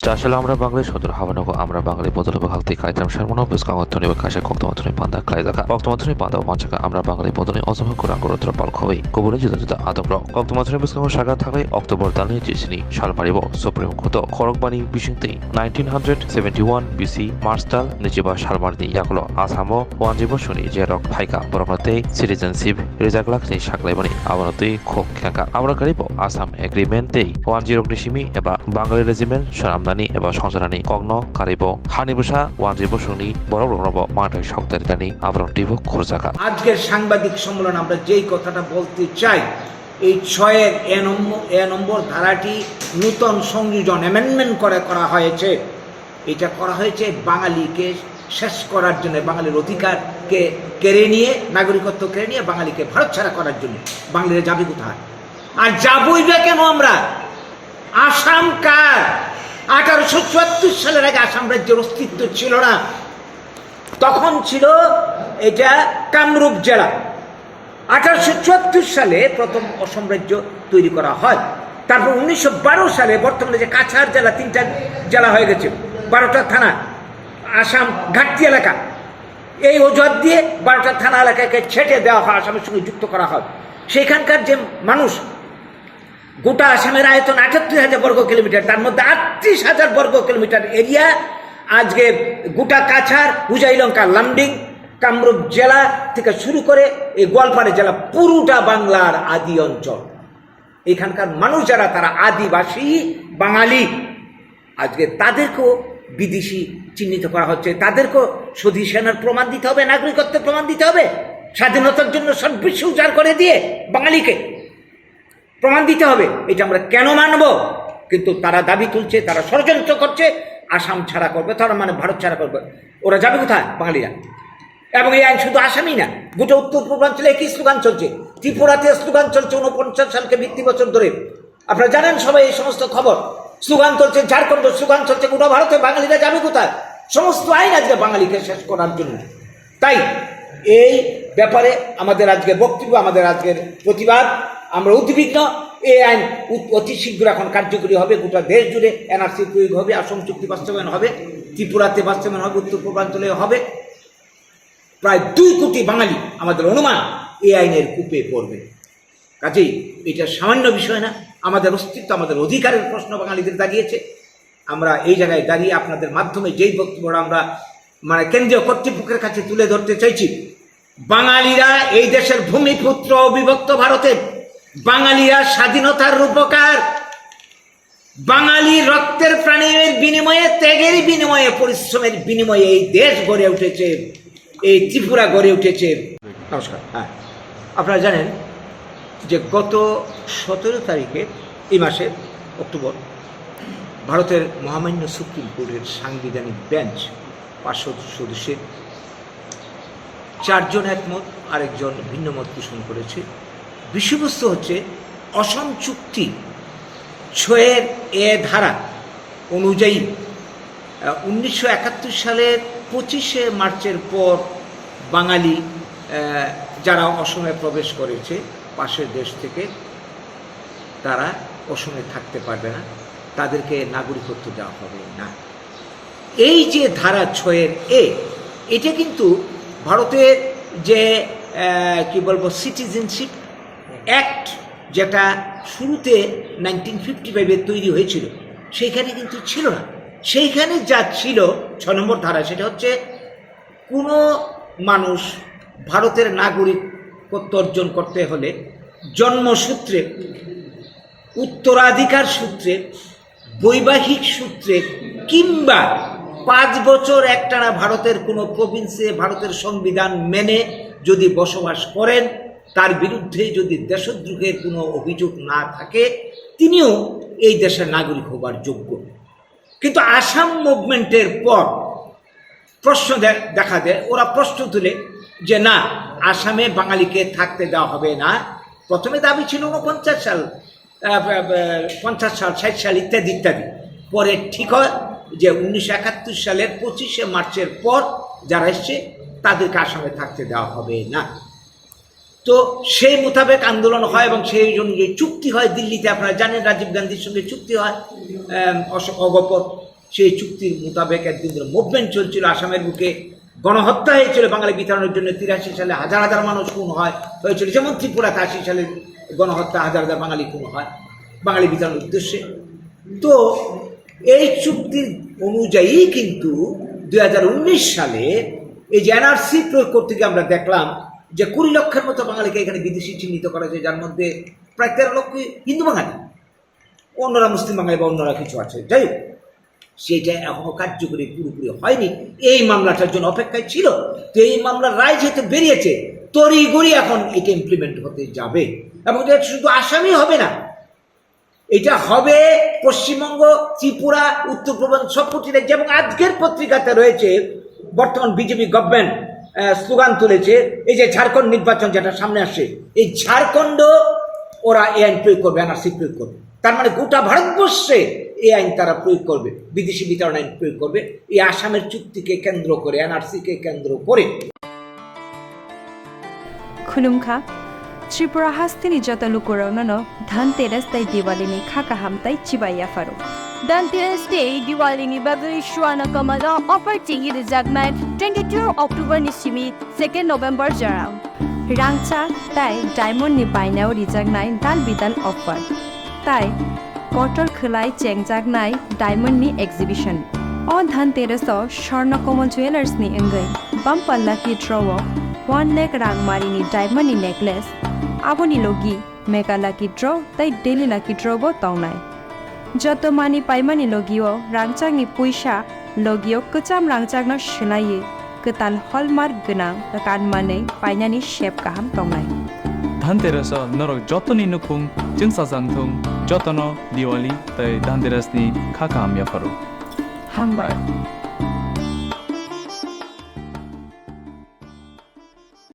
চাষালা আমরা বাঙালি সদর 하원하고 আমরা বাঙালি বদলব 할때 가이드람 샬모노 부스강어토니와 가시 걱정어토니 반다 가이다가 걱정어토니 반다 완차가 আমরা বাঙালি বদলে 어서만 고란 거로 들어볼 거위 고분의 주다주다 아동로 걱정어토니 부스강어 사가 타가이 অক্টোবর 달에 지시니 샬파리보 সুপ্রিম কোর্ট খড়গবাণী বিশিংতে 1971 BC মার্চতাল নিচিবা 샬মারনি ইয়াকলো আসামো ওয়ানজিবো শুনি জেরক ফাইকা বরমতে সিটিজেনশিপ রিজাগলাকনি সাকলাইবানি আবনতই খোক খেকা আমরা কারিব আসাম এগ্রিমেন্টে ওয়ানজিরক নিশিমি এবা বাঙালি রেজিমেন্ট সনামদানি এবা সংসারানি কগ্ন কারিব হানি বসা ওয়ানজিবো শুনি বড় বড় মাঠে শক্তারিতানি আবরণটিব খোরজাকা আজকের সাংবাদিক সম্মেলন আমরা যেই কথাটা বলতে চাই এই 6-এর এ নম্বর ধারাটি নূতন সংযোজন অ্যামেন্ডমেন্ট করা হয়েছে। এটা করা হয়েছে বাঙালিকে শেষ করার জন্য, বাঙালির অধিকারকে কেড়ে নিয়ে, নাগরিকত্ব কেড়ে নিয়ে বাঙালিকে ভারত ছাড়া করার জন্য। বাঙালিরা যাবে কোথায়? আর যাবই বা কেন আমরা? আসাম কার? 1874 সালের আগে আসাম রাজ্যের অস্তিত্ব ছিল না। তখন ছিল এটা কামরূপ জেলা। 1874 সালে প্রথম অসম রাজ্য তৈরি করা হয়। তারপর 1912 সালে বর্তমানে যে কাছাড় জেলা, 3টা জেলা হয়ে গেছে, 12টা থানা, আসাম ঘাটতি এলাকা, এই অজুহাত দিয়ে 12টা থানা এলাকাকে ছেটে দেওয়া হয়, আসামের সঙ্গে যুক্ত করা হয়। সেখানকার যে মানুষ, গোটা আসামের আয়তন 78,000 বর্গ কিলোমিটার, তার মধ্যে 38,000 বর্গ কিলোমিটার এরিয়া আজকে গোটা কাছাড়, হুজাইলঙ্কা, লামডিং, কামরূপ জেলা থেকে শুরু করে এই গোয়ালপাড়া জেলা পুরোটা বাংলার আদি অঞ্চল। এখানকার মানুষ যারা, তারা আদিবাসী বাঙালি। আজকে তাদেরকেও বিদেশি চিহ্নিত করা হচ্ছে, তাদেরকেও সতী সেনার প্রমাণ দিতে হবে, নাগরিকত্বের প্রমাণ দিতে হবে, স্বাধীনতার জন্য সর্বস্ব উজাড় করে দিয়ে বাঙালিকে প্রমাণ দিতে হবে। এটা আমরা কেন মানব? কিন্তু তারা দাবি তুলছে, তারা ষড়যন্ত্র করছে, আসাম ছাড়া করবে, তারা মানে ভারত ছাড়া করবে। ওরা যাবে কোথায়? বাঙালিরা। এবং এই আইন শুধু আসামই না, গোটা উত্তর পূর্বাঞ্চলে একই স্লোগান চলছে। ত্রিপুরাতে স্লোগান চলছে 49 সালকে ভিত্তি বছর ধরে। আপনারা জানেন সবাই এই সমস্ত খবর। স্লোগান চলছে ঝাড়খণ্ড, স্লোগান চলছে গোটা ভারতে। বাঙালিরা যাবে কোথায়? সমস্ত আইন আজকে বাঙালিকে শেষ করার জন্য। তাই এই ব্যাপারে আমাদের আজকের বক্তব্য, আমাদের আজকের প্রতিবাদ। আমরা উদ্বিগ্ন। এই আইন অতি শীঘ্র এখন কার্যকরী হবে, গোটা দেশ জুড়ে এনআরসি প্রয়োগ হবে, আসাম চুক্তি বাস্তবায়ন হবে, ত্রিপুরাতে বাস্তবায়ন হবে, উত্তর পূর্বাঞ্চলে হবে। প্রায় 2 কোটি বাঙালি আমাদের অনুমান এই আইনের কূপে পড়বে। কাজেই এটা সামান্য বিষয় না, আমাদের অস্তিত্ব, আমাদের অধিকারের প্রশ্ন বাঙালিদের দাঁড়িয়েছে। আমরা এই জায়গায় দাঁড়িয়ে আপনাদের মাধ্যমে যেই বক্তব্যটা আমরা কেন্দ্রীয় কর্তৃপক্ষের কাছে তুলে ধরতে চাইছি, বাঙালিরা এই দেশের ভূমিপুত্র, অবিভক্ত ভারতের বাঙালিরা স্বাধীনতার রূপকার। বাঙালি রক্তের প্রাণের বিনিময়ে, ত্যাগের বিনিময়ে, পরিশ্রমের বিনিময়ে এই দেশ গড়ে উঠেছে, এই ত্রিপুরা গড়ে উঠেছে। নমস্কার। হ্যাঁ, আপনারা জানেন যে গত 17 তারিখে এই মাসে অক্টোবর ভারতের মহামান্য সুপ্রিম কোর্টের সাংবিধানিক বেঞ্চ 500 সদস্যের 4 জন একমত, আরেকজন ভিন্ন মত পোষণ করেছে। বিষয়বস্তু হচ্ছে অসম চুক্তি 6-এর এ ধারা অনুযায়ী 1971 সালের 25শে মার্চের পর বাঙালি যারা অসমে প্রবেশ করেছে পাশের দেশ থেকে, তারা অসমে থাকতে পারবে না, তাদেরকে নাগরিকত্ব দেওয়া হবে না। এই যে ধারা 6-এর এ, এটা কিন্তু ভারতের যে কি বলবো সিটিজেনশিপ অ্যাক্ট, যেটা শুরুতে 1955-এ তৈরি হয়েছিল, সেইখানে কিন্তু ছিল না। সেইখানে যা ছিল 6 নম্বর ধারা, সেটা হচ্ছে কোনো মানুষ ভারতের নাগরিকত্ব অর্জন করতে হলে জন্মসূত্রে, উত্তরাধিকার সূত্রে, বৈবাহিক সূত্রে কিংবা 5 বছর একটানা ভারতের কোনো প্রভিন্সে ভারতের সংবিধান মেনে যদি বসবাস করেন, তার বিরুদ্ধে যদি দেশদ্রোহের কোনো অভিযোগ না থাকে, তিনিও এই দেশের নাগরিক হবার যোগ্য। কিন্তু আসাম মুভমেন্টের পর প্রশ্ন দেখা দেয়, ওরা প্রশ্ন তুলে যে না, আসামে বাঙালিকে থাকতে দেওয়া হবে না। প্রথমে দাবি ছিল 49 সাল, 50 সাল, 60 সাল ইত্যাদি ইত্যাদি। পরে ঠিক হয় যে 1971 সালের 25শে মার্চের পর যারা এসছে তাদেরকে আসামে থাকতে দেওয়া হবে না। তো সেই মোতাবেক আন্দোলন হয় এবং সেই জন্য চুক্তি হয় দিল্লিতে। আপনারা জানেন রাজীব গান্ধীর সঙ্গে চুক্তি হয় অগপর সেই চুক্তির মোতাবেক একদিন ধরে মুভমেন্ট চলছিল আসামের বুকে, গণহত্যা হয়েছিল বাঙালি বিতরণের জন্য। 83 সালে হাজার হাজার মানুষ খুন হয়েছিল, যেমন ত্রিপুরাতে 80 সালে গণহত্যা, হাজার হাজার বাঙালি খুন হয় বাঙালি বিতরণের উদ্দেশ্যে। তো এই চুক্তির অনুযায়ী কিন্তু 2019 সালে এই যে এনআরসি প্রয়োগ করতে গিয়ে আমরা দেখলাম যে 20 লক্ষের মতো বাঙালিকে এখানে বিদেশি চিহ্নিত করা যায়, যার মধ্যে প্রায় 13 লক্ষ হিন্দু বাঙালি, অন্যরা মুসলিম বাঙালি বা অন্যরা কিছু আছে। যাই হোক, সেটা এখনো কার্যকরী পুরোপুরি হয়নি, এই মামলাটার জন্য অপেক্ষায় ছিল। তো এই মামলার রায় যেহেতু বেরিয়েছে, তড়িঘড়ি এখন এটা ইমপ্লিমেন্ট হতে যাবে। এবং এটা শুধু আসামই হবে না, এটা হবে পশ্চিমবঙ্গ, ত্রিপুরা, উত্তরপূর্বাঞ্চল সবকটি রাজ্যে। এবং আজকের পত্রিকাতে রয়েছে বর্তমান বিজেপি গভর্নমেন্ট স্লোগান তুলেছে, এই যে ঝাড়খণ্ড নির্বাচন যেটা সামনে আসছে, এই ঝাড়খণ্ড ওরা এই আইন প্রয়োগ করবে, এনআরসি প্রয়োগ করবে। তার মানে গোটা ভারতবর্ষে এই আইন তারা প্রয়োগ করবে, বিদেশি বিতরণ আইন প্রয়োগ করবে, এই আসামের চুক্তিকে কেন্দ্র করে, এনআরসিকে কেন্দ্র করে। খুলুমখা ত্রিপুরা হাস্তিনি যত লুকুরাউনানো ধনতেরাস তাই দিওয়ালিনি খাকা হামতাই চিবাইয়া Faro Dhanteras Day, Diwalini Bagari Shwana Kamada, offer Tingi the Jagman, 22 October Nishimi, 2nd November Jaram. রাংচা তাই ডায়মন্ড নি বাইনাও রিজাগনাই দাল বিদাল অফার তাই কটর খোলাই চেংজাগনাই ডায়মন্ড নি এক্সিবিশন অ ধনতেরাস স্বর্ণকমল জুয়েলার্স নি এঙ্গৈ বাম্পার লাকি ড্রও 1 লাখ রাংমারি নি ডায়মন্ড নি নেকলেস আবনি লগি মেগা লাকি ড্র তাই ডেলি লাকি ড্রব তংনাই যত মানি পাইমানি লগিও রাংচাংনি পয়সা লগিও কচাম রাংচাংনা সোনাইয়ে কতাল হলমার্ক গোনাं কানমাनै পাইनानि शेप गाहाम तंनाय धनतेरस नरक जतनी नुखुं जोंसा जांथुं जतन दिवाली तै धनतेरसनि खाका हामया फारो हामबाय